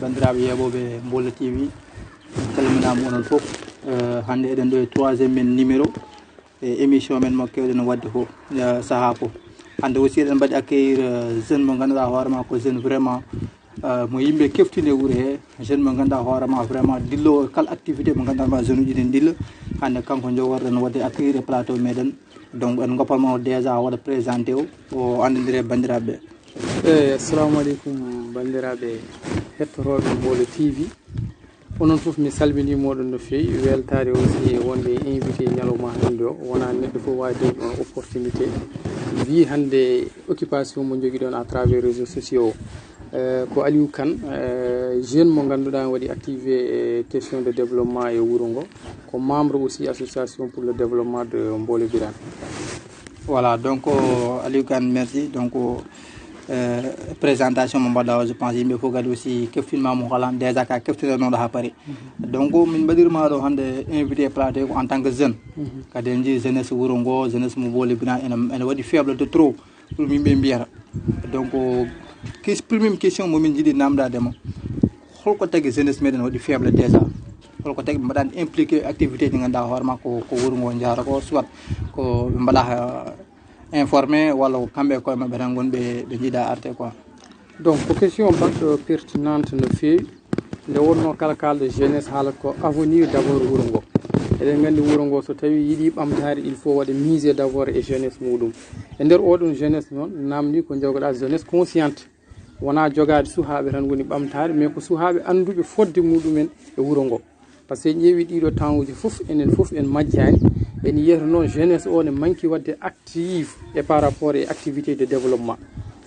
bandiraɓe yeɓoɓe Mbola TV calminama onon foof hande eɗen ɗo e troisiéme men numéro e émission men mo kewɗen wadde ko saaha foof hande aussi eɗen mbaɗi accueillir jeune mo ganduɗa hoorema ko jeune vraiment mo yimɓe keftine wuuro he jeune mo ganduɗa hoorema vraiment dillo kala activité mo ganduɗa jeune uji ɗin dilla hande kanko jogorɗen wadde accueillir e plateau meɗen donc en goppatmo déjà waɗa présenté o andodire bandiraɓe eyyi assalamu aleykum bandiraɓe hettoroɓe Mbola TV onon foof mi salminimoɗon no fewi weltare aussi wonde invité ñalawma hande o wona neɗɗo foof wawi dewde on opportunité wi hande occupation mo jogui ɗon à travers réseaux sociaux ko Aliou Kane jeune mo ganduɗa waɗi activé question de développement e wuuro ngo ko membre aussi association pour le développement de Mbola Birane. Voilà, donc Aliou Kane merci. Donc présentation mo mbaɗɗa je pense yimɓe fof kadi aussi keftinma mo holan déjà ka keftinanoɗo ha paari donc min mbaɗirma ɗo hande invité plateau ko en tant que jeune kadi en jii jeunesse wuuro ngo jeunesse mo Mbola Birane ene waɗi faible de trop pour yimɓe mbiyata donc première question momin jiiɗi namdadema holko tagui jeunesse meɗen waɗi faible déjà holko tagui ɓe mbaɗani impliqué activité ɗi ganduɗa hoorema ko wuuro ngo jara ko soit ko ɓe mbaɗa informé walla ko kamɓe koye mabɓe tan gonɓe ɓe jiiɗa arte quoi. Donc ko question baɗɗo pertinente no fewi nde wonno kala kalɗo jeunesse haalata ko avenir d' abord wuuro ngo eɗen gandi wuuro ngo so tawi yiiɗi ɓamtare il faut waɗa mise d' abord e jeunesse muɗum e nder oɗon jeunesse noon namdi ko jawgaɗa jeunesse consciente wona jogade suuhaɓe tan woni ɓamtare mais ko suuhaɓe anduɓe fodde muɗumen e wuuro ngo par ce que ƴeewi ɗiɗo temps uji foof enen foof en majjani en yiyata noon jeunesse o ne manqui wadde active e par rapport e activité de développement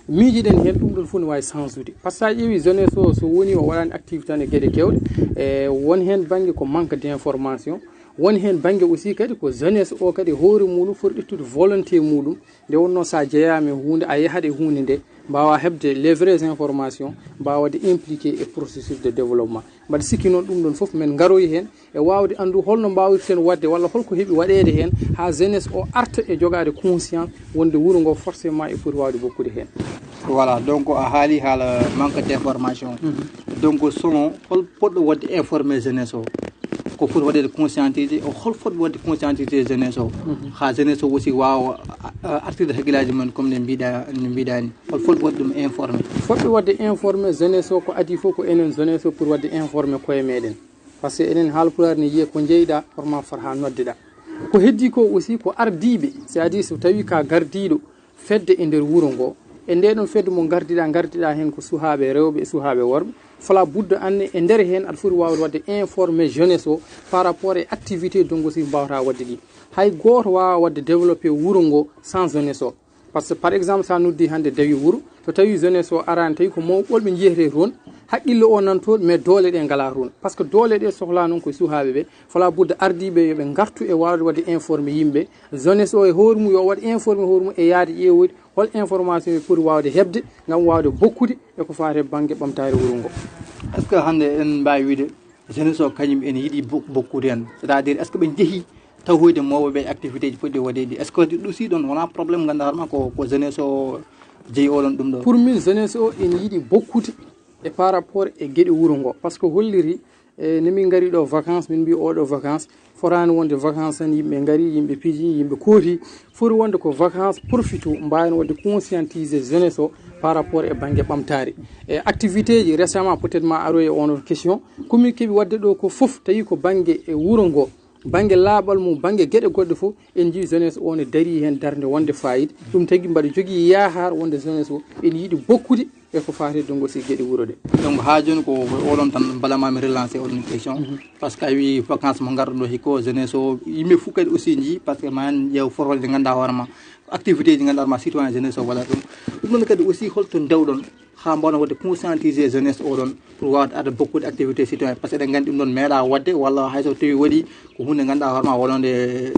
miijiɗen hen ɗum ɗon fof ne wawi change par ce que sa ƴeewi jeunesse o so woni o waɗani activité tan e gueɗe kewɗe e won hen banggue ko manque d' information won hen banggue aussi kadi ko jeunesse o kadi hoore muɗum foti ƴettude volonté muɗum nde wonno sa jeeyama e hunde a yahat e hunde nde mbawa hebde les vraies informations mbawa wadde impliqué e processus de développement mbaɗa sikki noon ɗum ɗon foof men garoy hen e wawde andu holno mbawirten wadde walla holko heeɓi waɗede hen ha jeunesse o arta e jogade conscience wonde wuuro ngo forcément e foti wawde bokkude hen. Voilà, donc a haali haala manque d' information donc selon hol poɗɗo wadde informé jeunesse o ko foti waɗede conscientisé o hol foti wadde conscientisé jeunesse o ha jeunesse o aussi wawa artirde haqqillaji mumen comme ne mbiɗani hol foti wadde ɗum informé fotɓe wadde informé jeunesse o ko adi fof ko enen jeunesse o pour wadde informé koye meɗen par ce que enen haalpulaar ne yiiya ko jeyɗa horma fota ha noddeɗa ko heddi ko aussi ko ardiɓe c'est à dire so tawi ka gardiɗo fedde e nder wuuro ngo e ndeɗon fedde mo gardiɗa hen ko suuhaɓe rewɓe e suuhaɓe worɓe fala budde anne e nder hen aɗa foti wawde wadde informé jeunesse o par rapport e activité dongo si mbawata wadde ɗi hay goto wawa wadde développé wuuro ngo sans jeunesse o par ce que par exemple sa noddi hande dawi wuuro so tawi jeunesse o arani tawi ko mawɓolɓe jiyete toon haqqille o nan toon mais doole ɗe ngala toon par ce que doole ɗe sohla noon koye suuhaɓe ɓe fala budde ardiɓe yoɓe gartu e wawde wadde informé yimɓe jeunesse o e hoore mum yo waɗ informé hoore mum e yaade ƴeewoyde hol information ɓe pour wawde hebde gam wawde bokkude eko fate banggue ɓamtare wuuro ngo. est ce que hande en mbawi wiide jeunesse o kañum ene yiiɗi bokkude hen c'est à dire est ce que ɓe jeehi tawoyde mawɓeɓe activité ji poɗɗi waɗeɗi est ce que ɗuusi ɗon wona probléme ganduɗa hoorema ko jeunesse o jeeyi oɗon ɗum ɗo. Pour min jeunesse o ene yiiɗi bokkude e par rapport e gueɗe wuuro ngo par ce que holliri ne min gari ɗo vacance min mbi oɗo vacance forani wonde vacance tan yimɓe gari yimɓe piiji yimɓe kooti foti wonde ko vacance profite mbawino wadde conscientisé jeunesse o par rapport e banggue ɓamtare e activité ji récemment peut être ma aroye onon question komin keeɓi wadde ɗo ko foof tawi ko banggue e wuuro ngo banggue laaɓal mum banggue gueɗe goɗɗe fof en jii jeunesse o ne daari hen darde wonde fayida ɗum tagui mbaɗa jogui yahar wonde jeunesse o ene yiiɗi bokkude eko fate dongo si gueɗe wuuro ɗe donc ha joni ko oɗon tan balamami relancé oɗon question par ce que a wi vacance mo garɗo ɗo hikko jeunesse o yimɓe fof kadi aussi jii par ce que man ƴeew forol ɗe ganduɗa hoorema activité ji ganduɗa hoorema citoyen jeunesse o waɗata ɗum ɗum ɗon kadi aussi holto dewɗon ha mbawno wadde conscientisé jeunesse oɗon pour wawde arde bokkude activité citoyen par ce que eɗen gandi ɗum ɗon meeɗa wadde walla hayso tawi waɗi ko hunde ganduɗa hoorema waɗonde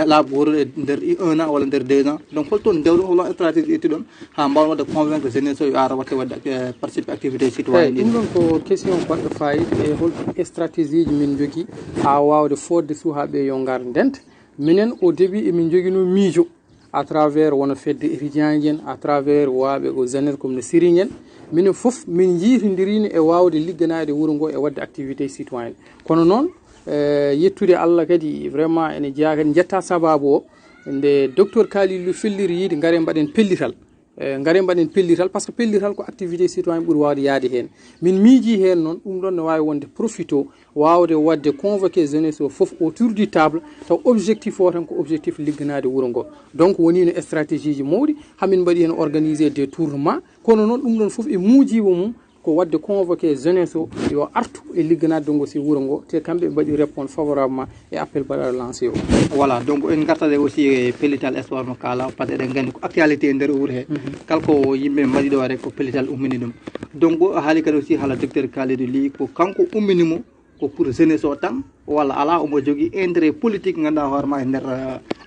laabi goto e nder 1 an walla nder 2 ans donc holto dewɗon holno stratégie ƴettuɗon ha mbawno wadde convaincre jeunesse o yo ara watte wadde participe activité citoyen ɗum ɗon ko question baɗɗo fayida e hol stratégie ji min jogui ha wawde fodde suuhaɓe yo gar ndenta minen au début emin joguino miijo à travers wona fedde étudiant à travers waaɓe ko jeunesse comme no siriñen minen fof min jiitondirino e wawde ligganade wuuro ngo e wadde activité citoyenne kono noon yettude Allah kadi vraiment ene jeeya kadi jetta sababu o nde docteur Kalilou felliri yiide ngare mbaɗen pellital ngare mbaɗen pellital par ce que pellital ko activité citoyen ɓuuri wawde yaade hen min miiji hen noon ɗum ɗon ne wawi wonde profite o wawde wadde convoqué jeunesse o foof autour du table taw objectif o tan ko objectif ligganade wuuro ngo donc woni no stratégie ji mawɗi hamin mbaɗi hen organisé des tournements kono noon ɗum ɗon foof e muujibo mum ko wadde convoqué jeunesse o yo artu e ligganade ngo si wuuro ngo te kamɓe mbaɗi répondre favorablement e appel mbaɗaɗo lancé o voilà donc en gartade aussi e pellital espoir no kala par ce que eɗen gandi ko actualité e nder wuuro he kala ko yimɓe mbaɗi ɗo rek ko pellital ummini ɗum donc haali kadi aussi haala docteur Kalidou Ly ko kanko umminimo ko pour jeunesse o tan walla ala omo jogui intérêt politique ganduɗa hoorema e nder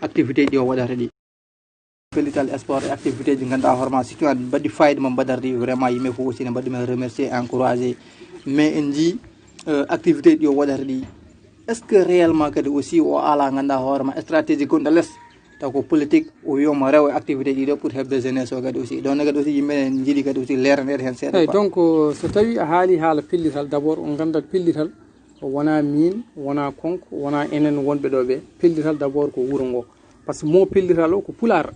activité ɗi o waɗata ɗi pellital sport et activité ji ganduɗa hoorema citoyen mbaɗi fayida mo mbaɗardi vraiment yimɓe fof aussi ne mbaɗi men remercier encouragé mais en jii activité ɗi o waɗata ɗi est ce que réellement kadi aussi o ala ganduɗa hoorema stratégie gonɗo less taw ko politique o wiyoma rew e activité ɗiɗo pour hebde jeunesse o kadi aussi ɗon kadi aussi yimɓe ne jiiɗi kadi aussi leranede hen seeɗa eyyi donc so tawi a haali haala pellital d' abord on gandat pellital wona min wona konko wona enen wonɓe ɗo ɓe pellital d' abord ko wuuro ngo par ce que mo pellital o ko pular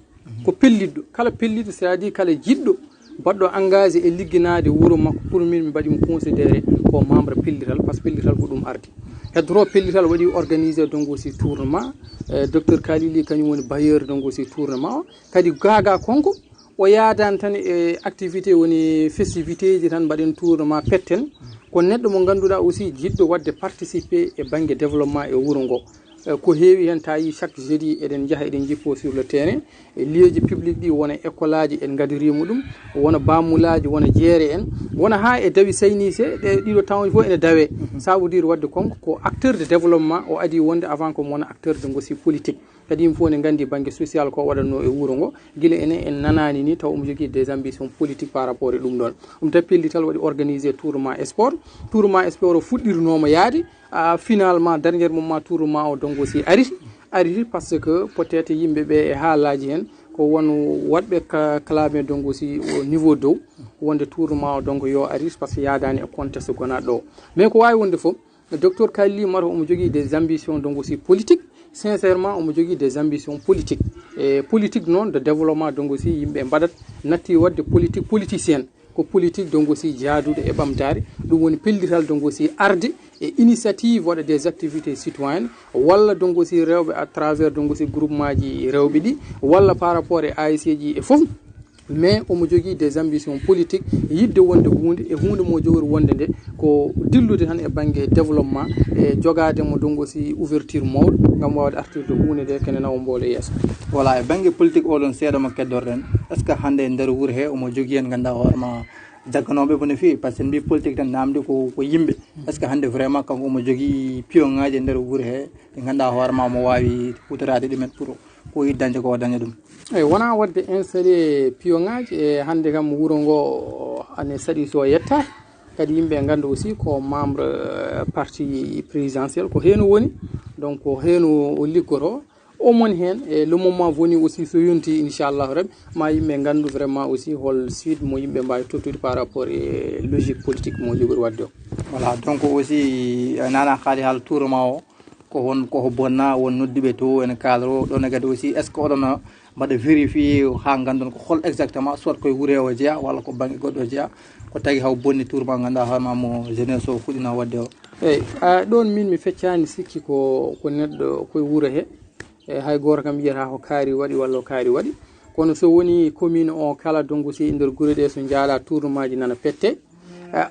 ko pelliɗɗo kala pelliɗo c'est à dire kala jiɗɗo baɗɗo engagé e ligginade wuuro makko pour min mi mbaɗimo considéré ko membre pellital par ce que pellital ko ɗum ardi heddoro pellital waɗi organisé donc aussi tournement docteur Kalili kañum woni bailleur donc aussi tournement o kadi gaga konko o yaadani tan e activité woni festivité ji tan mbaɗen tournement petten ko neɗɗo mo ganduɗa aussi jiɗɗo wadde participer e banggue développement e wuuro ngo ko heewi hen tawi chaque jeudi eɗen jaaha eɗen jippo sur le terrain e lieuji public ɗi wona école aji en gadirima ɗum wona bamulaji wona jeere en wona ha e dawi saynise ɗe ɗiɗo tawaji fof ene dawe ça veut dire wadde konko ko acteur de développement o adi wonde avant ko wona acteur de ngosi politique kadi yimɓe fof ne gandi banggue social ko waɗatno e wuuro ngo guila enen en nanani ni taw omo jogui des ambitions politiques par rapport e ɗum ɗon ɗum tawi pellital waɗi organisé tournement sport o fuɗɗirnoma yaade finalement dernier moment tournement o donc aussi ari par ce que peut être yimɓeɓe e haalaji hen ko won waɗɓe clamé donc aussi au niveau dow wonde tournement o donc yo ari par ce que yadani e contexte gonaɗo ɗo mais ko wawi wonde foof docteur Kalili mata omo jogui des ambitions donc aussi politique sincèrement omo jogui des ambitions politiques e politique noon de développement donc aussi yimɓe mbaɗat natti wadde politique politicienne ko politique donc aussi jaadude e ɓamtare ɗum woni pellital donc aussi arde e initiative waɗa des activités citoyennes walla donc aussi rewɓe à travers donc aussi groupement ji rewɓe ɗi walla par rapport e ASC ji e foof mais omo jogui des ambitions politiques yidde wonde hunde e hunde mo jogori wonde nde ko dillude tan e banggue développement e jogademo donc aussi ouverture mawɗo gam wawde artirde hunde nde kene nawa mboolo yesso voilà e banggue politique oɗon seeɗa mo keddorɗen est ce que hande e nder wuuro he omo jogui hen ganduɗa hoorema jagganoɓe bono fewi par ce que mbi politique tan namde ko yimɓe est ce que hande vraiment kanko omo jogui pion ngaji e nder wuuro he ɗe ganduɗa hoorema mo wawi hutorade ɗumen pour ko yiɗi dañde ko daña ɗum eyyi wona wadde installé pion ngaji e hande kam wuuro ngo ane saɗi so yettaki kadi yimɓe ganda aussi ko membre parti présidentiel ko heno woni donc ko heno o liggoto o moni hen e le moment venu aussi so yonti inchallahu rabbi ma yimɓe gandu vraiment aussi hol suite mo yimɓe mbawi tottude par rapport e logique politique mo jogori wadde o voilà donc aussi nana haali haala tourment o ko won koko bonna won nodduɓe to ene cadre o ɗon kadi aussi est ce que oɗon mbaɗa vérifié ha gandon ko hol exactement soit koye wuure o jeeya walla ko banggue goɗɗo jeeya ko tagui haw bonni tourment ganduɗa hoorema mo jeunesse o fuɗɗino wadde o eyyi ɗon min mi feccani sikki ko neɗɗo koye wuuro he e hay goto kam yiyata ko kaari waɗi walla ko kaari waɗi kono so woni commune o kala donc si nder guure ɗe so jaala tournement ji nana pette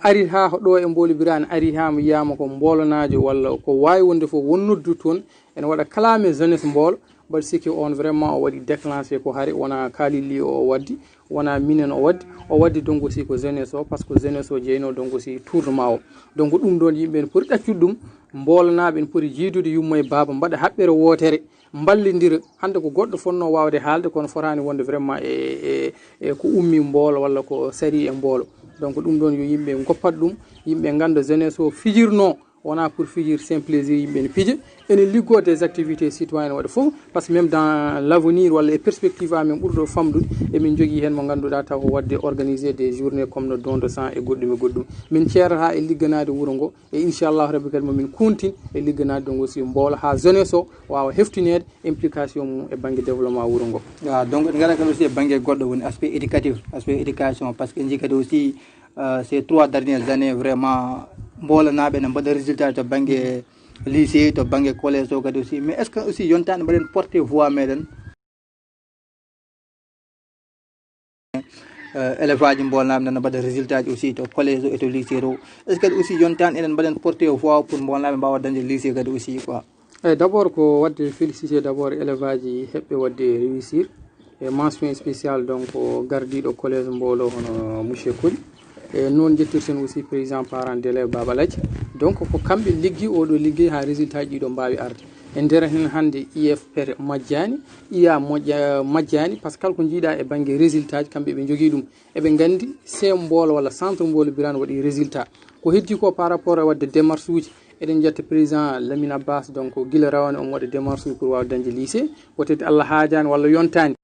ari ha ɗo e mbolibirani ari ha mo yiyama ko mbolanajo walla ko wawi wonde fof won noddu toon ene waɗa clamé jeunesse mboolo mbaɗa sikki on vraiment o waɗi déclenché ko haari wona Kalili o waddi wona minen o waddi donc aussi ko jeunesse o par ce que jeunesse o jeyno donc aussi tournement o donc ɗum ɗon yimɓe ne poti ɗaccude ɗum mbolanaɓe ne poti jiidude yummo e baaba mbaɗa haɓɓere wotere ballidira hande ko goɗɗo fonno wawde haalde kono fotani wonde vraiment e ko ummi mboolo walla ko sari e mboolo donc ɗum ɗon yo yimɓe goppat ɗum yimɓe ganda jeunesse o fijirno wona pour fijir saint plaisir yimɓe ne piije ene liggo des activités citoyennes waɗa fof par ce que même dans l' avenir walla e perspective amen ɓurɗo famdude emin jogui hen mo ganduɗa taw ko wadde organiser des journées comme no don de sang e goɗɗum e goɗɗum min ceerata e ligganade wuuro ngo e inchallahu rabbi kadi momin kontin e ligganade ɗum aussi mboola ha jeunesse o wawa heftinede implication mum e banggue développement wuuro ngo donc ɗe gara kadi aussi e banggue goɗɗo woni aspect éducatif aspect éducation par ce que jii kadi aussi ces 3 dernières années vraiment mbolanaɓe ne mbaɗa résultat to banggue lycée to banggue collège o kadi aussi mais est ce que aussi yontani mbaɗen porté voix meɗen élevage mbolnaɓe nana mbaɗa résultat ji aussi to collège o e to lycée to est ce que kadi aussi yontani eɗen mbaɗen porté voix pour mbolnaɓe mbawa dañde lycée kadi aussi quoi eyyi d' abord ko wadde félicité d' abord élevage ji heɓɓe wadde réussir e mention spéciale donc gardiɗo collège mbolo hono monsieur Coly e noon jettirten aussi président parent d' élève Baba Ladji donc ko kamɓe liggi oɗo ligguey ha résultat ji ɗiɗo mbawi arde e nder hen hannde IFPR majjani iya majjani par ce que kala ko jiiɗa e banggue résultat ji kamɓe ɓe jogui ɗum eɓe gandi sem mbolo walla centre mbolo birane waɗi résultat ko heddi ko par rapport e wadde démarche uji eɗen jetta président Lamine Abbas donc guila rawane on waɗa démarche uji pour wawde dañde lycée peut être Allah haajani walla yontani